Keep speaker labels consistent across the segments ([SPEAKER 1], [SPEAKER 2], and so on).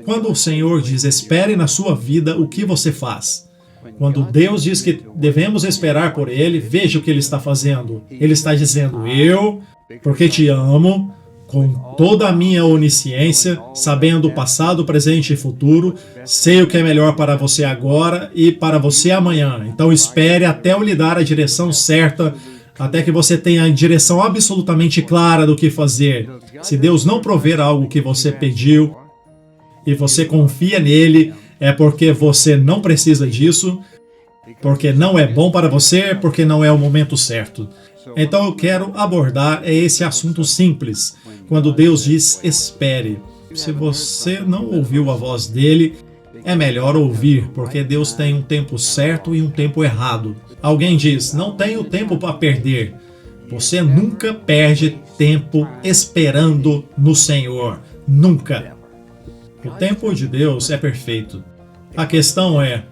[SPEAKER 1] Quando o Senhor diz espere na sua vida, o que você faz? Quando Deus diz que devemos esperar por Ele, veja o que Ele está fazendo. Ele está dizendo, eu, porque te amo, com toda a minha onisciência, sabendo o passado, presente e futuro, sei o que é melhor para você agora e para você amanhã. Então espere até eu lhe dar a direção certa, até que você tenha a direção absolutamente clara do que fazer. Se Deus não prover algo que você pediu e você confia nele, é porque você não precisa disso, porque não é bom para você, porque não é o momento certo. Então eu quero abordar esse assunto simples, quando Deus diz espere. Se você não ouviu a voz dele, é melhor ouvir, porque Deus tem um tempo certo e um tempo errado. Alguém diz, não tenho tempo para perder. Você nunca perde tempo esperando no Senhor. Nunca. O tempo de Deus é perfeito. A questão é,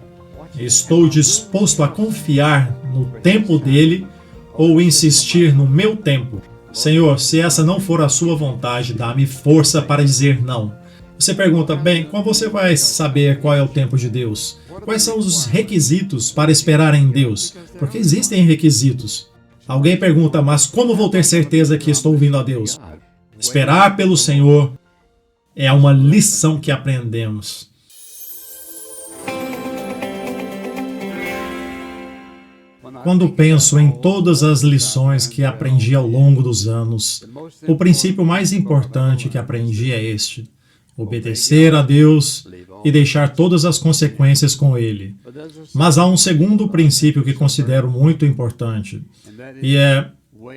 [SPEAKER 1] estou disposto a confiar no tempo dele ou insistir no meu tempo? Senhor, se essa não for a sua vontade, dá-me força para dizer não. Você pergunta, bem, como você vai saber qual é o tempo de Deus? Quais são os requisitos para esperar em Deus? Porque existem requisitos. Alguém pergunta, mas como vou ter certeza que estou ouvindo a Deus? Esperar pelo Senhor é uma lição que aprendemos. Quando penso em todas as lições que aprendi ao longo dos anos, o princípio mais importante que aprendi é este: obedecer a Deus e deixar todas as consequências com Ele. Mas há um segundo princípio que considero muito importante, e é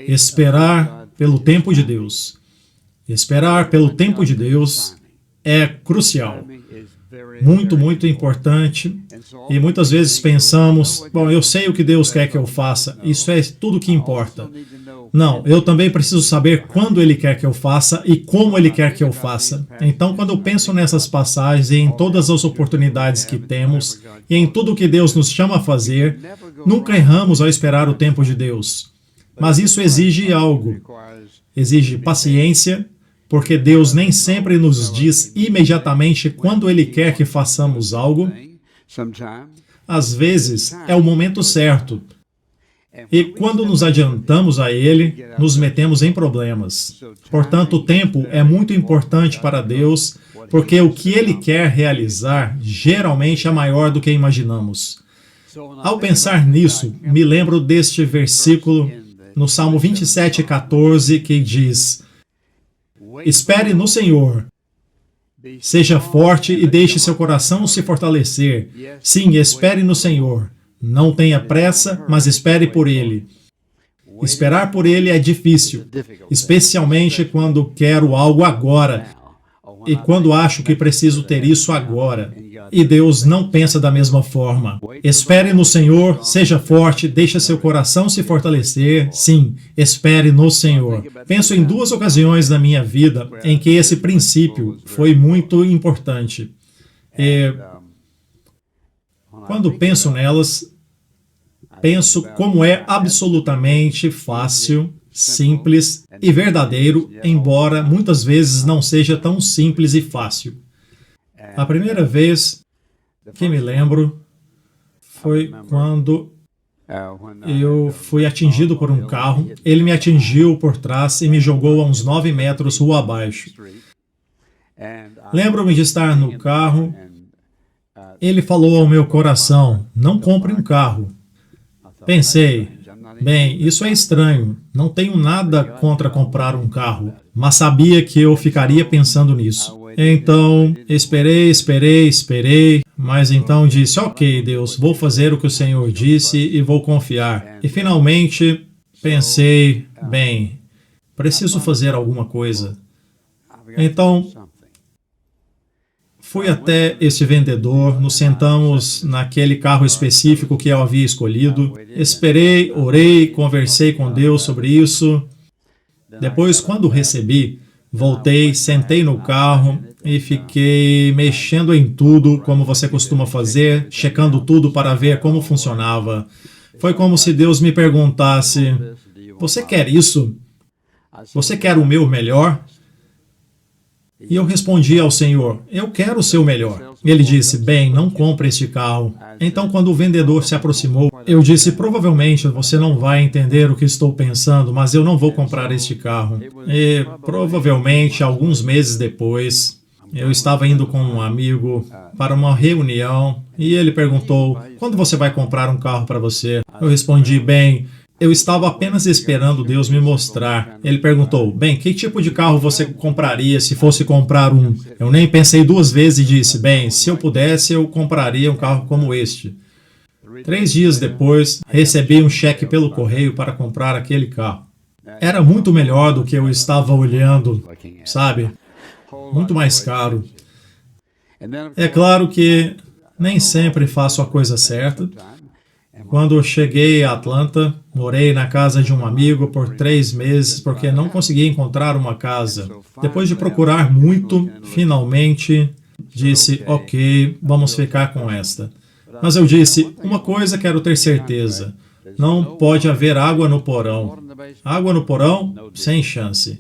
[SPEAKER 1] esperar pelo tempo de Deus. Esperar pelo tempo de Deus é crucial. Muito, muito importante. E muitas vezes pensamos, bom, eu sei o que Deus quer que eu faça, isso é tudo que importa. Não, eu também preciso saber quando Ele quer que eu faça e como Ele quer que eu faça. Então, quando eu penso nessas passagens e em todas as oportunidades que temos e em tudo que Deus nos chama a fazer, nunca erramos ao esperar o tempo de Deus. Mas isso exige algo. Exige paciência, porque Deus nem sempre nos diz imediatamente quando Ele quer que façamos algo. Às vezes, é o momento certo. E quando nos adiantamos a Ele, nos metemos em problemas. Portanto, o tempo é muito importante para Deus, porque o que Ele quer realizar geralmente é maior do que imaginamos. Ao pensar nisso, me lembro deste versículo no Salmo 27:14, que diz: espere no Senhor, seja forte e deixe seu coração se fortalecer. Sim, espere no Senhor. Não tenha pressa, mas espere por Ele. Esperar por Ele é difícil, especialmente quando quero algo agora e quando acho que preciso ter isso agora. E Deus não pensa da mesma forma. Espere no Senhor, seja forte, deixe seu coração se fortalecer. Sim, espere no Senhor. Penso em 2 ocasiões na minha vida em que esse princípio foi muito importante. Quando penso nelas, penso como é absolutamente fácil, simples e verdadeiro, embora muitas vezes não seja tão simples e fácil. A primeira vez que me lembro foi quando eu fui atingido por um carro. Ele me atingiu por trás e me jogou a uns 9 metros rua abaixo. Lembro-me de estar no carro. Ele falou ao meu coração, não compre um carro. Pensei, bem, isso é estranho, não tenho nada contra comprar um carro, mas sabia que eu ficaria pensando nisso. Então, esperei, mas então disse, ok, Deus, vou fazer o que o Senhor disse e vou confiar. E finalmente pensei, bem, preciso fazer alguma coisa. Então, fui até esse vendedor, nos sentamos naquele carro específico que eu havia escolhido, esperei, orei, conversei com Deus sobre isso. Depois, quando recebi, voltei, sentei no carro e fiquei mexendo em tudo, como você costuma fazer, checando tudo para ver como funcionava. Foi como se Deus me perguntasse, você quer isso? Você quer o meu melhor? E eu respondi ao Senhor, eu quero o seu melhor. Ele disse, bem, não compre este carro. Então, quando o vendedor se aproximou, eu disse, provavelmente você não vai entender o que estou pensando, mas eu não vou comprar este carro. E, provavelmente, alguns meses depois, eu estava indo com um amigo para uma reunião e ele perguntou, quando você vai comprar um carro para você? Eu respondi, bem, eu estava apenas esperando Deus me mostrar. Ele perguntou, bem, que tipo de carro você compraria se fosse comprar um? Eu nem pensei duas vezes e disse, bem, se eu pudesse, eu compraria um carro como este. 3 dias depois, recebi um cheque pelo correio para comprar aquele carro. Era muito melhor do que eu estava olhando, sabe? Muito mais caro. É claro que nem sempre faço a coisa certa. Quando eu cheguei a Atlanta, morei na casa de um amigo por 3 meses porque não conseguia encontrar uma casa. Depois de procurar muito, finalmente disse, ok, vamos ficar com esta. Mas eu disse, uma coisa quero ter certeza, não pode haver água no porão. Água no porão? Sem chance.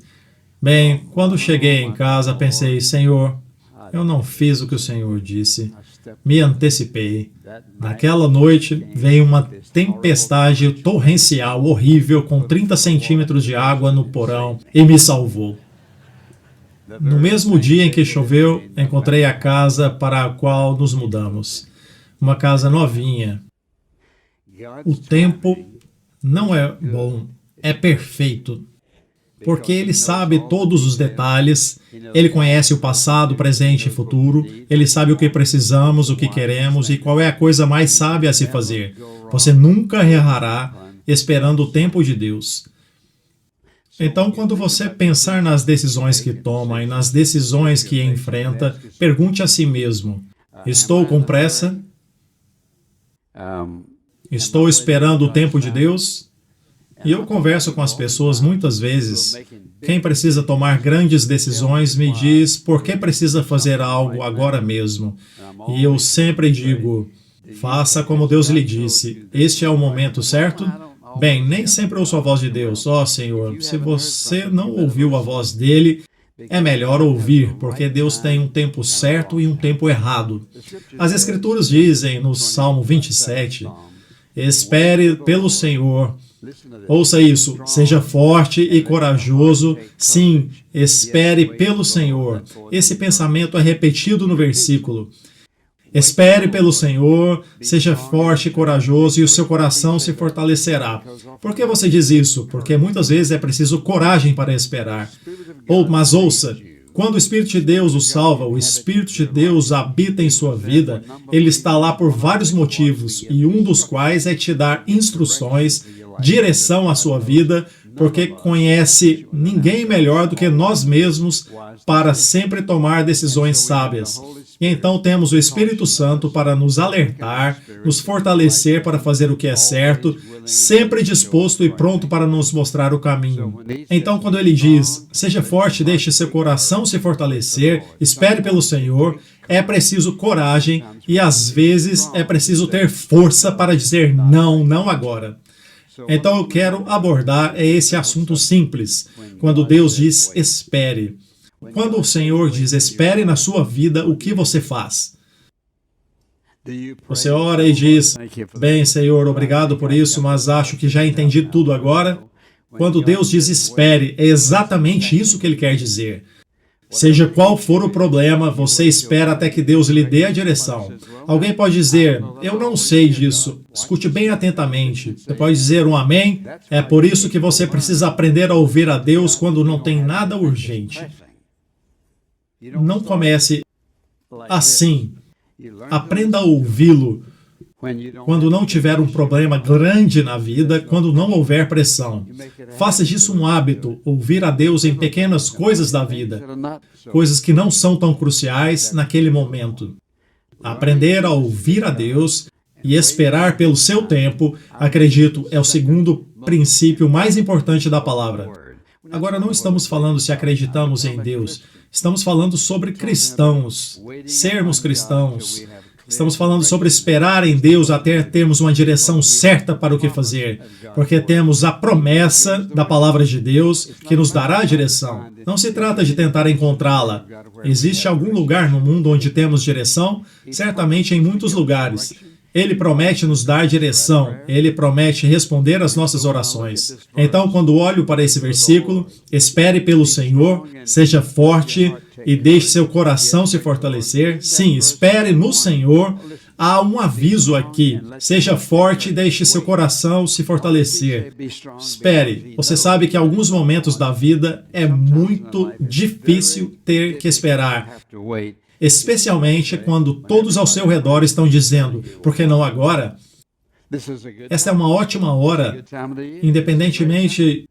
[SPEAKER 1] Bem, quando cheguei em casa, pensei, Senhor, eu não fiz o que o Senhor disse. Me antecipei. Naquela noite, veio uma tempestade torrencial horrível com 30 centímetros de água no porão e me salvou. No mesmo dia em que choveu, encontrei a casa para a qual nos mudamos. Uma casa novinha. O tempo não é bom, é perfeito. Porque ele sabe todos os detalhes, ele conhece o passado, presente e futuro, ele sabe o que precisamos, o que queremos e qual é a coisa mais sábia a se fazer. Você nunca errará esperando o tempo de Deus. Então, quando você pensar nas decisões que toma e nas decisões que enfrenta, pergunte a si mesmo, estou com pressa? Estou esperando o tempo de Deus? E eu converso com as pessoas muitas vezes. Quem precisa tomar grandes decisões me diz por que precisa fazer algo agora mesmo. E eu sempre digo, faça como Deus lhe disse. Este é o momento certo? Bem, nem sempre ouço a voz de Deus. Ó Senhor, se você não ouviu a voz dele, é melhor ouvir, porque Deus tem um tempo certo e um tempo errado. As Escrituras dizem no Salmo 27, espere pelo Senhor. Ouça isso, seja forte e corajoso. Sim, espere pelo Senhor. Esse pensamento é repetido no versículo. Espere pelo Senhor, seja forte e corajoso e o seu coração se fortalecerá. Por que você diz isso? Porque muitas vezes é preciso coragem para esperar. Mas ouça, quando o Espírito de Deus o salva, o Espírito de Deus habita em sua vida, ele está lá por vários motivos, e um dos quais é te dar instruções, direção à sua vida, porque conhece ninguém melhor do que nós mesmos para sempre tomar decisões sábias. E então temos o Espírito Santo para nos alertar, nos fortalecer para fazer o que é certo, sempre disposto e pronto para nos mostrar o caminho. Então, quando ele diz, seja forte, deixe seu coração se fortalecer, espere pelo Senhor, é preciso coragem e às vezes é preciso ter força para dizer não, não agora. Então eu quero abordar esse assunto simples, quando Deus diz espere. Quando o Senhor diz espere na sua vida, o que você faz? Você ora e diz, bem, Senhor, obrigado por isso, mas acho que já entendi tudo agora. Quando Deus diz espere, é exatamente isso que ele quer dizer. Seja qual for o problema, você espera até que Deus lhe dê a direção. Alguém pode dizer, eu não sei disso. Escute bem atentamente. Você pode dizer um amém? É por isso que você precisa aprender a ouvir a Deus quando não tem nada urgente. Não comece assim. Aprenda a ouvi-lo quando não tiver um problema grande na vida, quando não houver pressão. Faça disso um hábito, ouvir a Deus em pequenas coisas da vida, coisas que não são tão cruciais naquele momento. Aprender a ouvir a Deus e esperar pelo seu tempo, acredito, é o segundo princípio mais importante da palavra. Agora, não estamos falando se acreditamos em Deus, estamos falando sobre cristãos, sermos cristãos. Estamos falando sobre esperar em Deus até termos uma direção certa para o que fazer, porque temos a promessa da palavra de Deus que nos dará a direção. Não se trata de tentar encontrá-la. Existe algum lugar no mundo onde temos direção? Certamente em muitos lugares. Ele promete nos dar direção, Ele promete responder às nossas orações. Então, quando olho para esse versículo, espere pelo Senhor, seja forte e deixe seu coração se fortalecer. Sim, espere no Senhor. Há um aviso aqui. Seja forte e deixe seu coração se fortalecer. Espere. Você sabe que em alguns momentos da vida é muito difícil ter que esperar. Especialmente quando todos ao seu redor estão dizendo, por que não agora? Esta é uma ótima hora, independentemente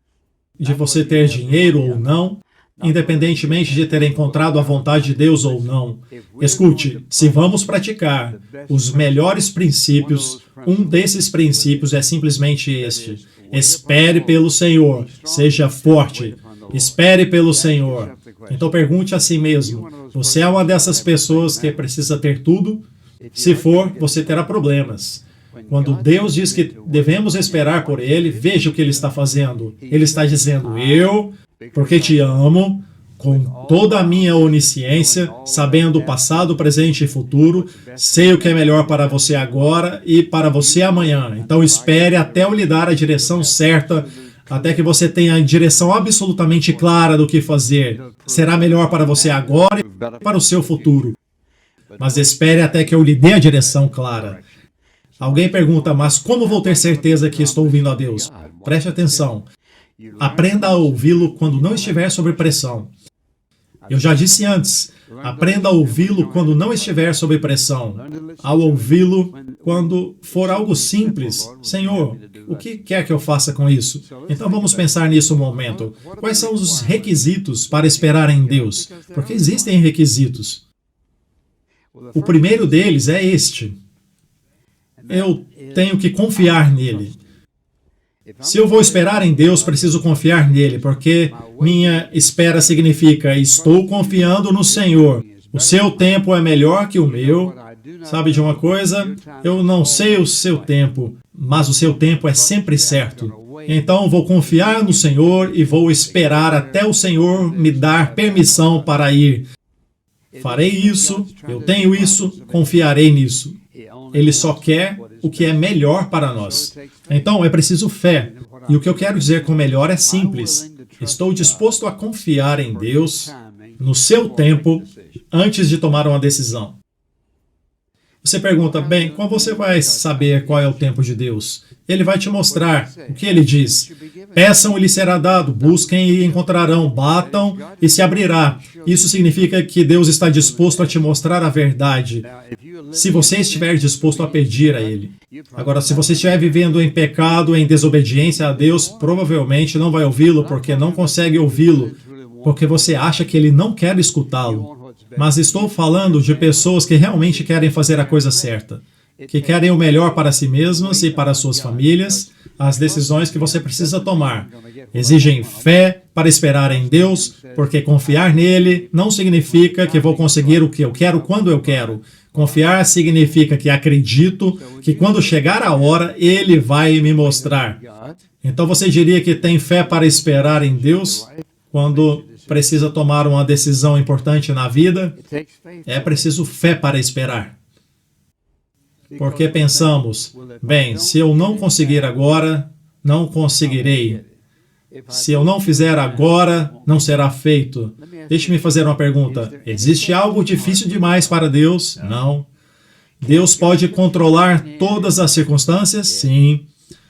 [SPEAKER 1] de você ter dinheiro ou não, independentemente de ter encontrado a vontade de Deus ou não. Escute, se vamos praticar os melhores princípios, um desses princípios é simplesmente este. Espere pelo Senhor, seja forte. Espere pelo Senhor. Então pergunte a si mesmo, você é uma dessas pessoas que precisa ter tudo? Se for, você terá problemas. Quando Deus diz que devemos esperar por Ele, veja o que Ele está fazendo. Ele está dizendo, eu, porque te amo, com toda a minha onisciência, sabendo o passado, presente e futuro, sei o que é melhor para você agora e para você amanhã. Então espere até eu lhe dar a direção certa, até que você tenha a direção absolutamente clara do que fazer. Será melhor para você agora e para o seu futuro. Mas espere até que eu lhe dê a direção clara. Alguém pergunta, mas como vou ter certeza que estou ouvindo a Deus? Preste atenção. Aprenda a ouvi-lo quando não estiver sob pressão. Eu já disse antes, aprenda a ouvi-lo quando não estiver sob pressão. Ao ouvi-lo, quando for algo simples, Senhor, o que quer que eu faça com isso? Então vamos pensar nisso um momento. Quais são os requisitos para esperar em Deus? Porque existem requisitos. O primeiro deles é este. Eu tenho que confiar nele. Se eu vou esperar em Deus, preciso confiar nele, porque minha espera significa estou confiando no Senhor. O seu tempo é melhor que o meu. Sabe de uma coisa? Eu não sei o seu tempo, mas o seu tempo é sempre certo. Então vou confiar no Senhor e vou esperar até o Senhor me dar permissão para ir. Farei isso, eu tenho isso, confiarei nisso. Ele só quer o que é melhor para nós. Então, é preciso fé. E o que eu quero dizer com melhor é simples. Estou disposto a confiar em Deus, no seu tempo, antes de tomar uma decisão. Você pergunta, bem, como você vai saber qual é o tempo de Deus? Ele vai te mostrar. O que ele diz? Peçam e lhe será dado, busquem e encontrarão, batam e se abrirá. Isso significa que Deus está disposto a te mostrar a verdade, se você estiver disposto a pedir a Ele. Agora, se você estiver vivendo em pecado, em desobediência a Deus, provavelmente não vai ouvi-lo, porque não consegue ouvi-lo, porque você acha que Ele não quer escutá-lo. Mas estou falando de pessoas que realmente querem fazer a coisa certa, que querem o melhor para si mesmas e para suas famílias. As decisões que você precisa tomar exigem fé para esperar em Deus, porque confiar nele não significa que vou conseguir o que eu quero quando eu quero. Confiar significa que acredito que quando chegar a hora, Ele vai me mostrar. Então você diria que tem fé para esperar em Deus quando precisa tomar uma decisão importante na vida? É preciso fé para esperar. Porque pensamos, bem, se eu não conseguir agora, não conseguirei. Se eu não fizer agora, não será feito. Deixe-me fazer uma pergunta. Existe algo difícil demais para Deus? Não. Deus pode controlar todas as circunstâncias? Sim.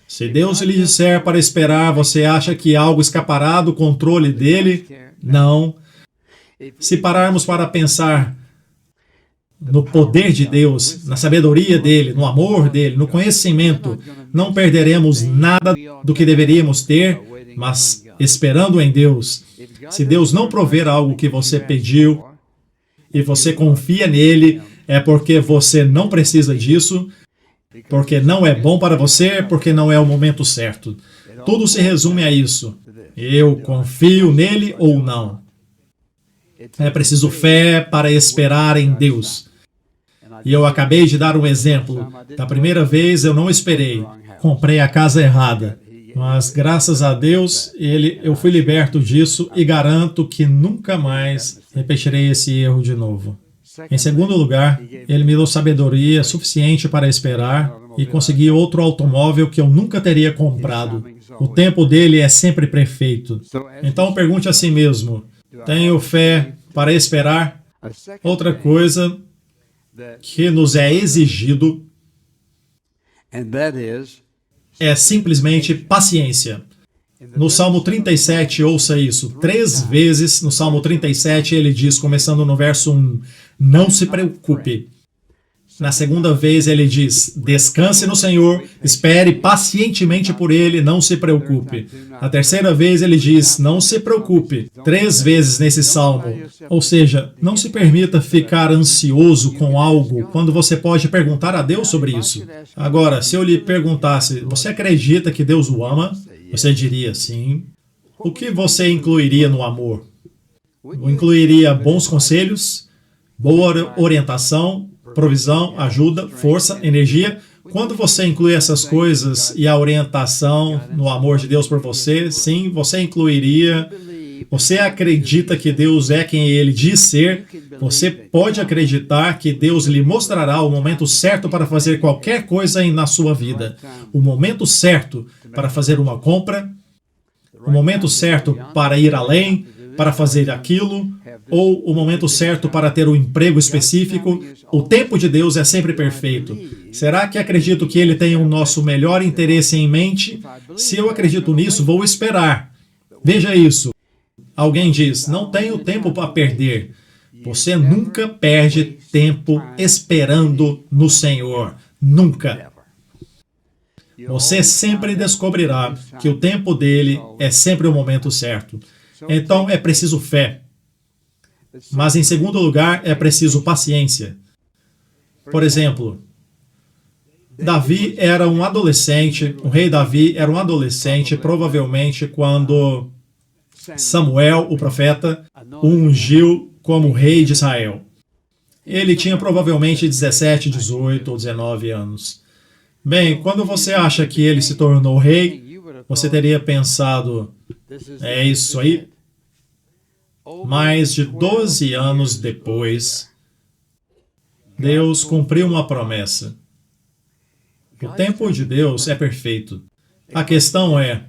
[SPEAKER 1] Se Deus lhe disser para esperar, você acha que algo escapará do controle dele? Não. Se pararmos para pensar no poder de Deus, na sabedoria dele, no amor dele, no conhecimento, não perderemos nada do que deveríamos ter, mas esperando em Deus. Se Deus não prover algo que você pediu e você confia nele, é porque você não precisa disso, porque não é bom para você, porque não é o momento certo. Tudo se resume a isso. Eu confio nele ou não. É preciso fé para esperar em Deus. E eu acabei de dar um exemplo. Da primeira vez eu não esperei. Comprei a casa errada. Mas, graças a Deus, eu fui liberto disso e garanto que nunca mais repetirei esse erro de novo. Em segundo lugar, ele me deu sabedoria suficiente para esperar e conseguir outro automóvel que eu nunca teria comprado. O tempo dele é sempre perfeito. Então, pergunte a si mesmo, tenho fé para esperar? Outra coisa que nos é exigido é simplesmente paciência. No Salmo 37, ouça isso, 3 vezes no Salmo 37 ele diz, começando no verso 1, não se preocupe. Na segunda vez ele diz, descanse no Senhor, espere pacientemente por Ele, não se preocupe. Na terceira vez ele diz, não se preocupe, 3 vezes nesse salmo. Ou seja, não se permita ficar ansioso com algo quando você pode perguntar a Deus sobre isso. Agora, se eu lhe perguntasse, você acredita que Deus o ama? Você diria sim. O que você incluiria no amor? Incluiria bons conselhos, boa orientação, provisão, ajuda, força, energia. Quando você inclui essas coisas e a orientação no amor de Deus por você, sim, você incluiria. Você acredita que Deus é quem Ele diz ser, você pode acreditar que Deus lhe mostrará o momento certo para fazer qualquer coisa na sua vida. O momento certo para fazer uma compra, o momento certo para ir além, para fazer aquilo, ou o momento certo para ter um emprego específico. O tempo de Deus é sempre perfeito. Será que acredito que Ele tem o nosso melhor interesse em mente? Se eu acredito nisso, vou esperar. Veja isso. Alguém diz, não tenho tempo para perder. Você nunca perde tempo esperando no Senhor. Nunca. Você sempre descobrirá que o tempo dele é sempre o momento certo. Então é preciso fé. Mas em segundo lugar, é preciso paciência. Por exemplo, Davi era um adolescente, o rei Davi era um adolescente, provavelmente quando Samuel, o profeta, o ungiu como rei de Israel. Ele tinha provavelmente 17, 18 ou 19 anos. Bem, quando você acha que ele se tornou rei, você teria pensado, é isso aí? Mais de 12 anos depois, Deus cumpriu uma promessa. O tempo de Deus é perfeito. A questão é,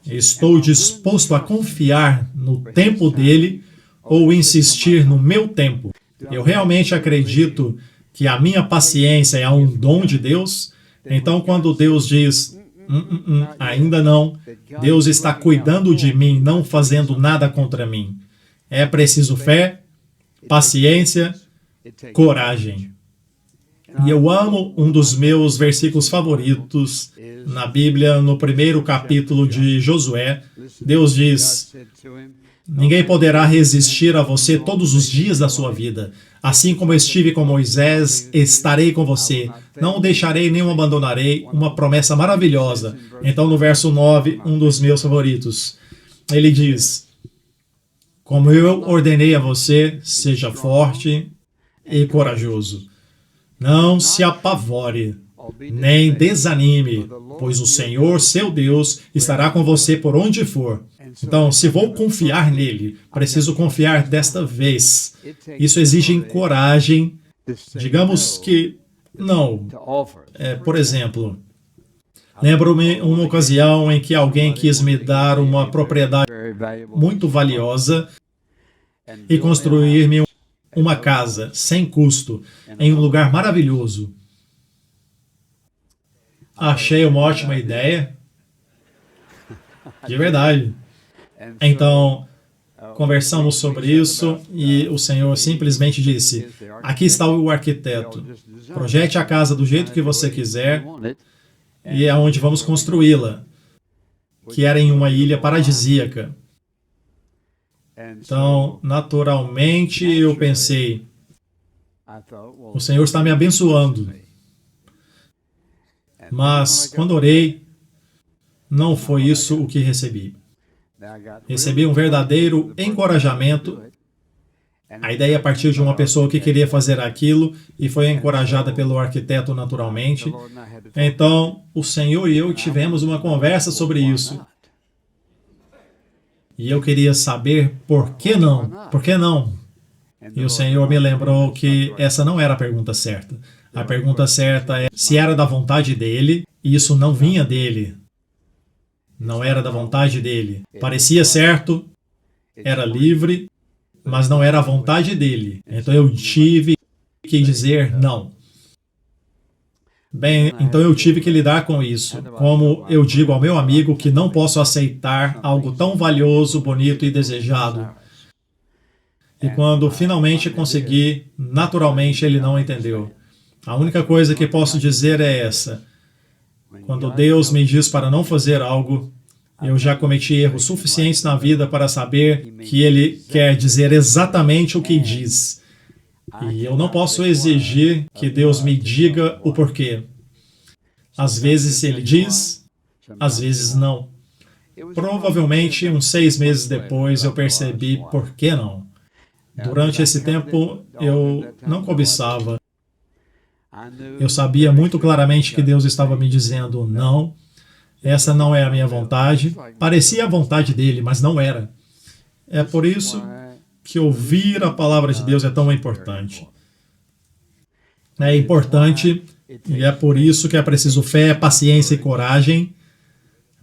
[SPEAKER 1] estou disposto a confiar no tempo dele ou insistir no meu tempo? Eu realmente acredito que a minha paciência é um dom de Deus. Então, quando Deus diz, ainda não, Deus está cuidando de mim, não fazendo nada contra mim. É preciso fé, paciência, coragem. E eu amo um dos meus versículos favoritos na Bíblia, no primeiro capítulo de Josué. Deus diz, ninguém poderá resistir a você todos os dias da sua vida. Assim como estive com Moisés, estarei com você. Não o deixarei nem o abandonarei. Uma promessa maravilhosa. Então, no verso 9, um dos meus favoritos, ele diz, como eu ordenei a você, seja forte e corajoso. Não se apavore, nem desanime, pois o Senhor, seu Deus, estará com você por onde for. Então, se vou confiar nele, preciso confiar desta vez. Isso exige coragem. Digamos que não. Por exemplo, lembro-me uma ocasião em que alguém quis me dar uma propriedade muito valiosa e construir-me uma casa sem custo em um lugar maravilhoso. Achei uma ótima ideia. De verdade. Então, conversamos sobre isso e o Senhor simplesmente disse, aqui está o arquiteto, projete a casa do jeito que você quiser e é onde vamos construí-la, que era em uma ilha paradisíaca. Então, naturalmente, eu pensei, o Senhor está me abençoando. Mas, quando orei, não foi isso o que recebi. Recebi um verdadeiro encorajamento A ideia partiu de uma pessoa que queria fazer aquilo e foi encorajada pelo arquiteto naturalmente. Então, o Senhor e eu tivemos uma conversa sobre isso. E eu queria saber por que não? Por que não? E o Senhor me lembrou que essa não era a pergunta certa. A pergunta certa é se era da vontade dele, e isso não vinha dele. Não era da vontade dele. Parecia certo, era livre, mas não era a vontade dele. Então eu tive que dizer não. Bem, então eu tive que lidar com isso. Como eu digo ao meu amigo que não posso aceitar algo tão valioso, bonito e desejado. E quando finalmente consegui, naturalmente ele não entendeu. A única coisa que posso dizer é essa. Quando Deus me diz para não fazer algo, eu já cometi erros suficientes na vida para saber que Ele quer dizer exatamente o que diz. E eu não posso exigir que Deus me diga o porquê. Às vezes Ele diz, às vezes não. Provavelmente, uns 6 meses depois, eu percebi por que não. Durante esse tempo, eu não cobiçava. Eu sabia muito claramente que Deus estava me dizendo não. Essa não é a minha vontade. Parecia a vontade dele, mas não era. É por isso que ouvir a palavra de Deus é tão importante. É importante e é por isso que é preciso fé, paciência e coragem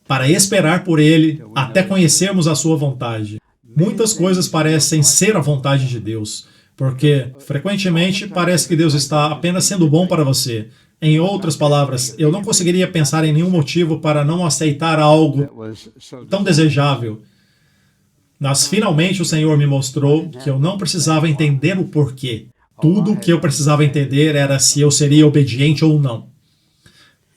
[SPEAKER 1] para esperar por Ele até conhecermos a sua vontade. Muitas coisas parecem ser a vontade de Deus, porque frequentemente parece que Deus está apenas sendo bom para você. Em outras palavras, eu não conseguiria pensar em nenhum motivo para não aceitar algo tão desejável. Mas finalmente o Senhor me mostrou que eu não precisava entender o porquê. Tudo o que eu precisava entender era se eu seria obediente ou não.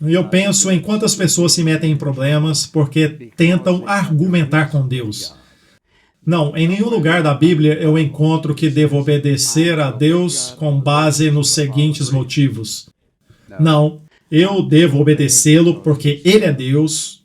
[SPEAKER 1] E eu penso em quantas pessoas se metem em problemas porque tentam argumentar com Deus. Não, em nenhum lugar da Bíblia eu encontro que devo obedecer a Deus com base nos seguintes motivos. Não, eu devo obedecê-lo porque Ele é Deus.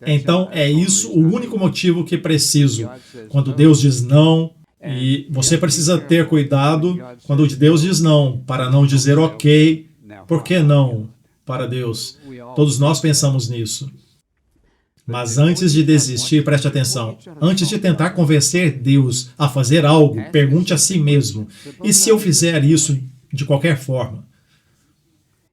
[SPEAKER 1] Então é isso o único motivo que preciso. Quando Deus diz não, e você precisa ter cuidado quando Deus diz não, para não dizer ok, por que não para Deus? Todos nós pensamos nisso. Mas antes de desistir, preste atenção. Antes de tentar convencer Deus a fazer algo, pergunte a si mesmo: e se eu fizer isso de qualquer forma?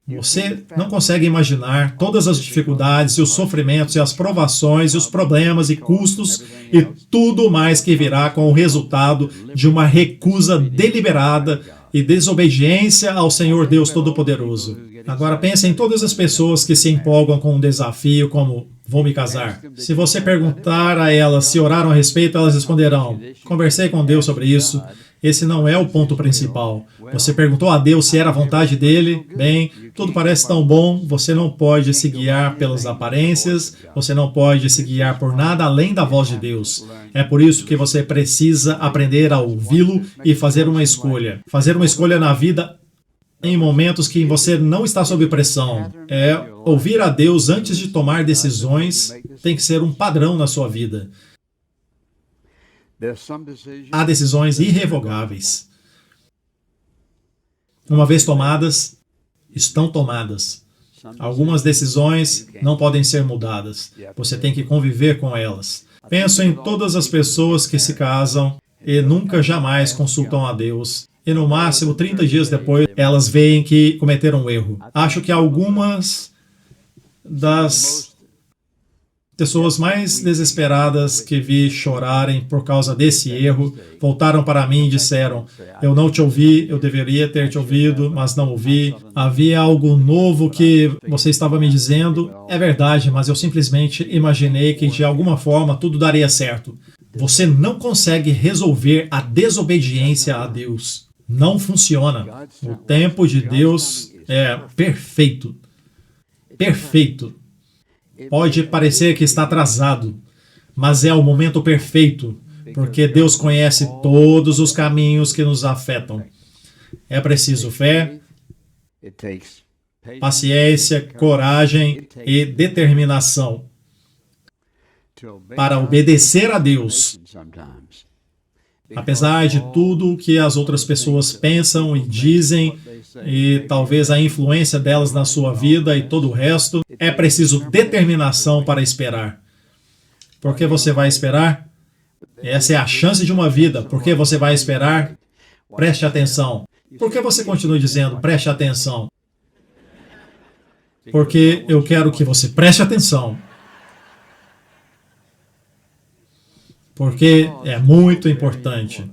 [SPEAKER 1] Você não consegue imaginar todas as dificuldades e os sofrimentos e as provações e os problemas e custos e tudo mais que virá com o resultado de uma recusa deliberada e desobediência ao Senhor Deus Todo-Poderoso. Agora pense em todas as pessoas que se empolgam com um desafio como vou me casar. Se você perguntar a elas se oraram a respeito, elas responderão: conversei com Deus sobre isso. Esse não é o ponto principal. Você perguntou a Deus se era a vontade dele. Bem, tudo parece tão bom. Você não pode se guiar pelas aparências. Você não pode se guiar por nada além da voz de Deus. É por isso que você precisa aprender a ouvi-lo e fazer uma escolha. Fazer uma escolha na vida em momentos que você não está sob pressão. Ouvir a Deus antes de tomar decisões tem que ser um padrão na sua vida. Há decisões irrevogáveis. Uma vez tomadas, estão tomadas. Algumas decisões não podem ser mudadas. Você tem que conviver com elas. Penso em todas as pessoas que se casam e nunca jamais consultam a Deus. E no máximo 30 dias depois, elas veem que cometeram um erro. Acho que algumas das pessoas mais desesperadas que vi chorarem por causa desse erro voltaram para mim e disseram: eu não te ouvi, eu deveria ter te ouvido, mas não ouvi. Havia algo novo que você estava me dizendo. É verdade, mas eu simplesmente imaginei que de alguma forma tudo daria certo. Você não consegue resolver a desobediência a Deus. Não funciona. O tempo de Deus é perfeito. Perfeito. Pode parecer que está atrasado, mas é o momento perfeito, porque Deus conhece todos os caminhos que nos afetam. É preciso fé, paciência, coragem e determinação para obedecer a Deus. Apesar de tudo que as outras pessoas pensam e dizem, e talvez a influência delas na sua vida e todo o resto, é preciso determinação para esperar. Por que você vai esperar? Essa é a chance de uma vida. Por que você vai esperar? Preste atenção. Por que você continua dizendo, preste atenção? Porque eu quero que você preste atenção. Porque é muito importante.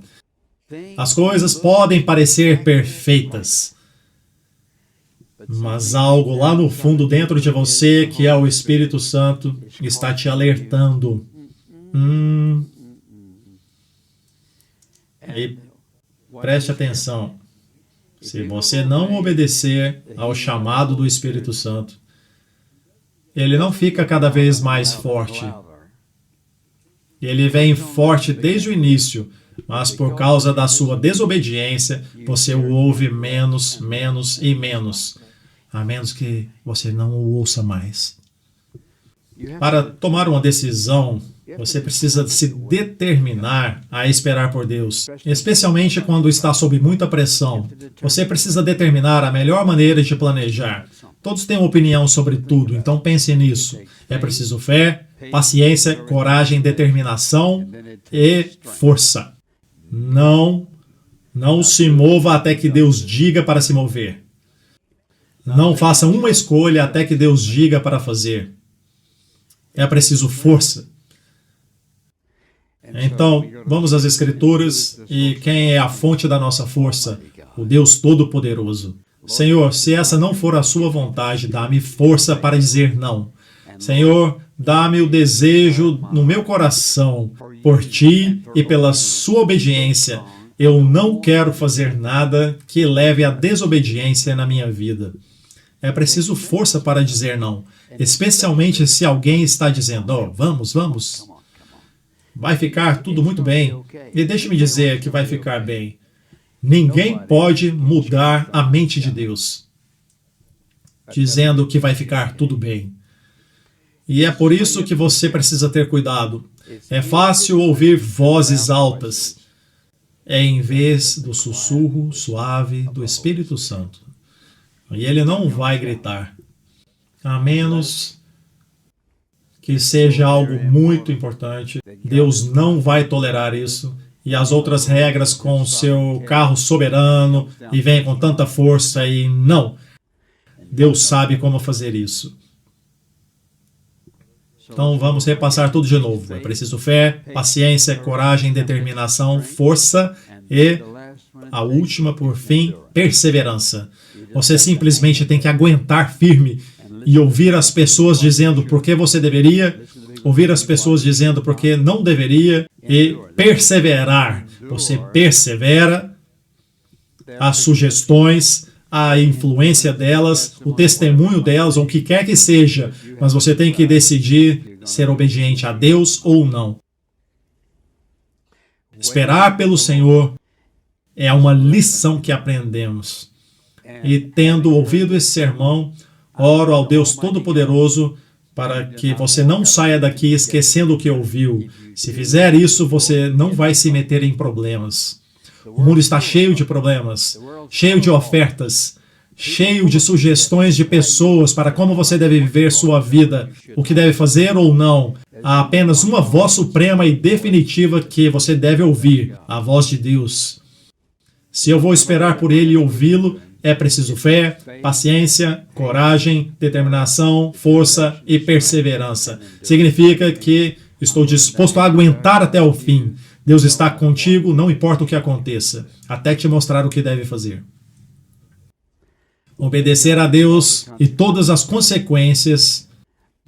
[SPEAKER 1] As coisas podem parecer perfeitas, mas algo lá no fundo dentro de você, que é o Espírito Santo, está te alertando. E preste atenção. Se você não obedecer ao chamado do Espírito Santo, ele não fica cada vez mais forte. Ele vem forte desde o início, mas por causa da sua desobediência, você o ouve menos, menos e menos, a menos que você não o ouça mais. Para tomar uma decisão, você precisa se determinar a esperar por Deus, especialmente quando está sob muita pressão. Você precisa determinar a melhor maneira de planejar. Todos têm uma opinião sobre tudo, então pense nisso. É preciso fé, paciência, coragem, determinação e força. Não se mova até que Deus diga para se mover. Não faça uma escolha até que Deus diga para fazer. É preciso força. Então, vamos às Escrituras, e quem é a fonte da nossa força? O Deus Todo-Poderoso. Senhor, se essa não for a sua vontade, dá-me força para dizer não. Senhor, dá-me o desejo no meu coração, por Ti e pela Sua obediência. Eu não quero fazer nada que leve à desobediência na minha vida. É preciso força para dizer não, especialmente se alguém está dizendo, vamos. Vai ficar tudo muito bem. E deixe-me dizer que vai ficar bem. Ninguém pode mudar a mente de Deus, dizendo que vai ficar tudo bem. E é por isso que você precisa ter cuidado. É fácil ouvir vozes altas, em vez do sussurro suave do Espírito Santo. E ele não vai gritar, a menos que seja algo muito importante. Deus não vai tolerar isso. E as outras regras com o seu carro soberano e vem com tanta força e não. Deus sabe como fazer isso. Então vamos repassar tudo de novo. É preciso fé, paciência, coragem, determinação, força e, a última, por fim, perseverança. Você simplesmente tem que aguentar firme e ouvir as pessoas dizendo por que você deveria, ouvir as pessoas dizendo por que não deveria e perseverar. Você persevera, as sugestões, a influência delas, o testemunho delas, ou o que quer que seja, mas você tem que decidir ser obediente a Deus ou não. Esperar pelo Senhor é uma lição que aprendemos. E tendo ouvido esse sermão, oro ao Deus Todo-Poderoso para que você não saia daqui esquecendo o que ouviu. Se fizer isso, você não vai se meter em problemas. O mundo está cheio de problemas, cheio de ofertas, cheio de sugestões de pessoas para como você deve viver sua vida, o que deve fazer ou não. Há apenas uma voz suprema e definitiva que você deve ouvir, a voz de Deus. Se eu vou esperar por Ele e ouvi-lo, é preciso fé, paciência, coragem, determinação, força e perseverança. Significa que estou disposto a aguentar até o fim. Deus está contigo, não importa o que aconteça, até te mostrar o que deve fazer. Obedecer a Deus e todas as consequências,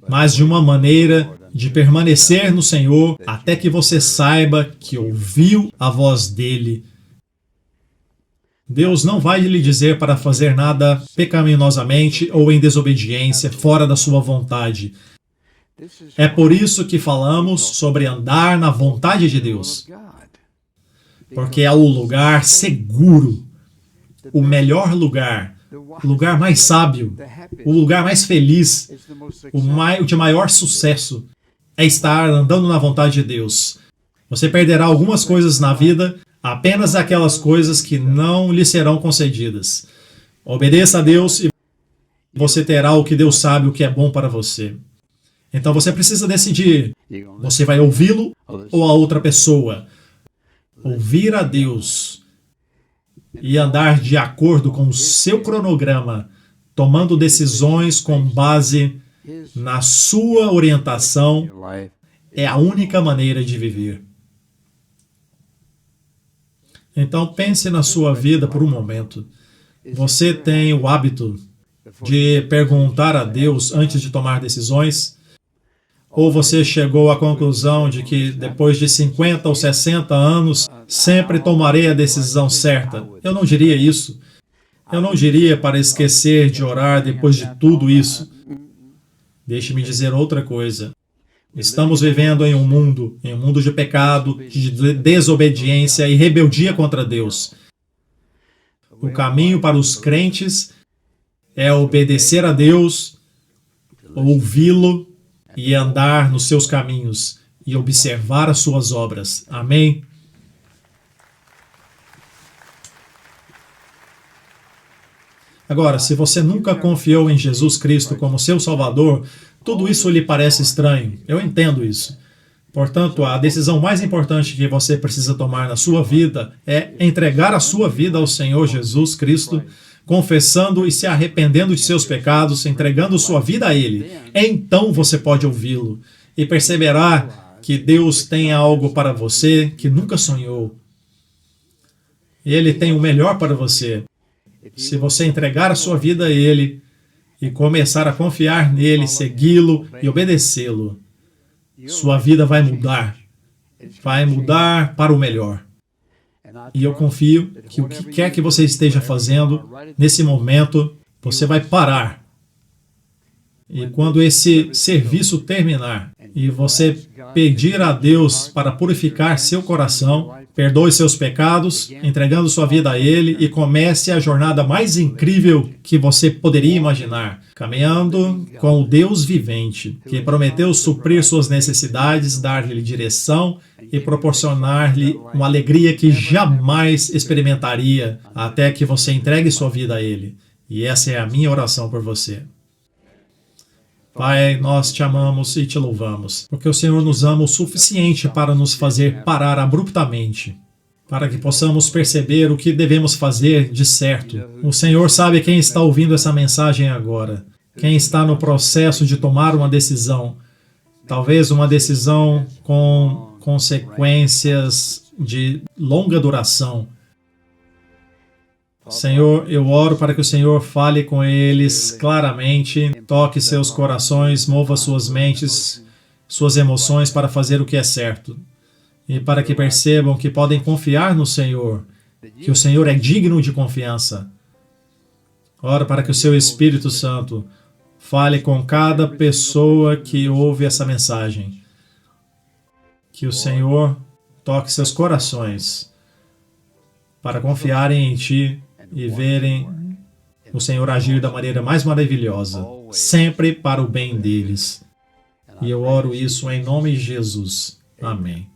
[SPEAKER 1] mas de uma maneira de permanecer no Senhor até que você saiba que ouviu a voz dEle. Deus não vai lhe dizer para fazer nada pecaminosamente ou em desobediência, fora da sua vontade. É por isso que falamos sobre andar na vontade de Deus. Porque é o lugar seguro, o melhor lugar, o lugar mais sábio, o lugar mais feliz, o de maior sucesso, é estar andando na vontade de Deus. Você perderá algumas coisas na vida, apenas aquelas coisas que não lhe serão concedidas. Obedeça a Deus e você terá o que Deus sabe o que é bom para você. Então você precisa decidir, você vai ouvi-lo ou a outra pessoa? Ouvir a Deus e andar de acordo com o seu cronograma, tomando decisões com base na sua orientação, é a única maneira de viver. Então pense na sua vida por um momento. Você tem o hábito de perguntar a Deus antes de tomar decisões? Ou você chegou à conclusão de que depois de 50 ou 60 anos sempre tomarei a decisão certa? Eu não diria isso. Eu não diria para esquecer de orar depois de tudo isso. Deixe-me dizer outra coisa. Estamos vivendo em um mundo de pecado, de desobediência e rebeldia contra Deus. O caminho para os crentes é obedecer a Deus, ouvi-lo e andar nos seus caminhos e observar as suas obras. Amém? Agora, se você nunca confiou em Jesus Cristo como seu Salvador, tudo isso lhe parece estranho. Eu entendo isso. Portanto, a decisão mais importante que você precisa tomar na sua vida é entregar a sua vida ao Senhor Jesus Cristo, confessando e se arrependendo de seus pecados, entregando sua vida a Ele. Então você pode ouvi-lo e perceberá que Deus tem algo para você que nunca sonhou. Ele tem o melhor para você. Se você entregar a sua vida a Ele e começar a confiar nele, segui-lo e obedecê-lo, sua vida vai mudar para o melhor. E eu confio que o que quer que você esteja fazendo, nesse momento, você vai parar. E quando esse serviço terminar e você pedir a Deus para purificar seu coração, perdoe seus pecados, entregando sua vida a Ele e comece a jornada mais incrível que você poderia imaginar, caminhando com o Deus vivente, que prometeu suprir suas necessidades, dar-lhe direção e proporcionar-lhe uma alegria que jamais experimentaria até que você entregue sua vida a Ele. E essa é a minha oração por você. Pai, nós te amamos e te louvamos, porque o Senhor nos ama o suficiente para nos fazer parar abruptamente, para que possamos perceber o que devemos fazer de certo. O Senhor sabe quem está ouvindo essa mensagem agora, quem está no processo de tomar uma decisão, talvez uma decisão com consequências de longa duração. Senhor, eu oro para que o Senhor fale com eles claramente, toque seus corações, mova suas mentes, suas emoções para fazer o que é certo. E para que percebam que podem confiar no Senhor, que o Senhor é digno de confiança. Oro para que o seu Espírito Santo fale com cada pessoa que ouve essa mensagem. Que o Senhor toque seus corações para confiarem em Ti e verem o Senhor agir da maneira mais maravilhosa, sempre para o bem deles. E eu oro isso em nome de Jesus. Amém.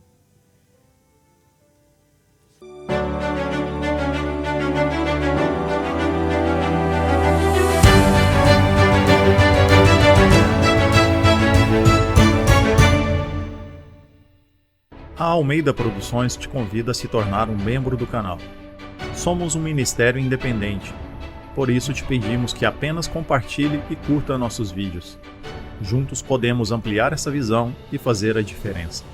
[SPEAKER 2] A Almeida Produções te convida a se tornar um membro do canal. Somos um ministério independente, por isso te pedimos que apenas compartilhe e curta nossos vídeos. Juntos podemos ampliar essa visão e fazer a diferença.